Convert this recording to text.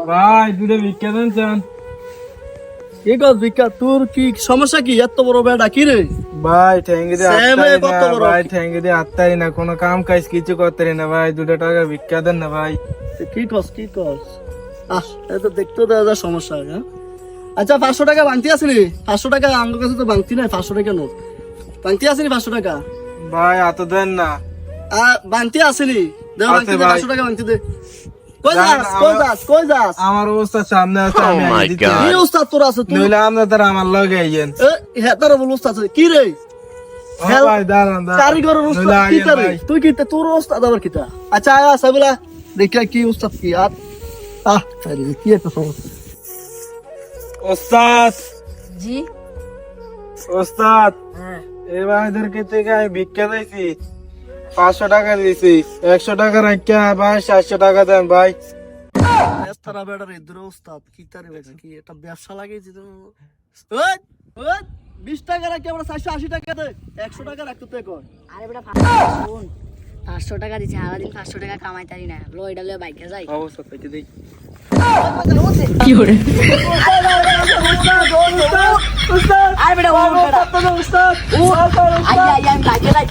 ভাই দুটো ভিক্ষা দেন চান। কি কর ভিক্ষা? তোর কি সমস্যা? কি এত বড় বেড়া কি রে? ভাই ঠ্যাঙ্গি দিয়ে সেমে আত্মারি কত না বড়? ভাই, ঠ্যাঙ্গি দিয়ে আত্মারি না, কোনো কাম কাজ কিছু করতে না ভাই, 2 টাকা ভিক্ষা দেন না ভাই। কি কস কি কস? এত দেখতে দেওয়া যা সমস্যা, হ্যাঁ? আচ্ছা 500 টাকা বাংতি আছে নি? 500 টাকা আমার কাছে তো বাংতি নাই। 500 টাকা নোট বাংতি আছে নি? 500 টাকা ভাই এত দেন না। বাংতি আছে নি? দেও বাংতি আছে দে, ভাই। 500 টাকা বাংতি দে। কই জান, যাস কই যাস কই যাস? আমার অবস্থা সামনে আছে, আমি আগে দিতে কি উস্তাদ তোর আছে তুই? নইলে আপনার তারা আমার লগে আইয়েন। হেতার বল উস্তাদ আছে কি রে? ও ভাই দাঁড়ান কারিগরের উস্তাদ নইলে কি আইয়েন করে? ভাই। তুই কি তোর উস্তাদ আবার কিটা? আচ্ছা আয়া সাবিলা দেখা কি উস্তাদ কি আর আরে কি একটা সমস্যা। ওস্তাদ জি ওস্তাদ হ্যাঁ এই ভাইদেরকে থেকে আমি ভিক্ষা দিয়েছি, 500 টাকা দিয়েছি, 100 টাকা রাখিয়া ভাই 700 টাকা দেন ভাই। তারা বেড়ার ইদ্র উস্তাদ কি তারে বেটা কি একটা ব্যবসা লাগিয়েছি তো। ওই ওই 20 টাকা রাখি আমরা 480 টাকা দে, 100 টাকা রাখতে তুই কর। আরে বেটা শুন 500 টাকা দিছি, সারাদিন 500 টাকা কামাই তারি না, লো এটা লয়ে বাইকে যাই। অবস্থা থেকে দেই। কি করে উস্তাদ আরে বেটা ও উস্তাদ আই আই আমি বাইকে যাই।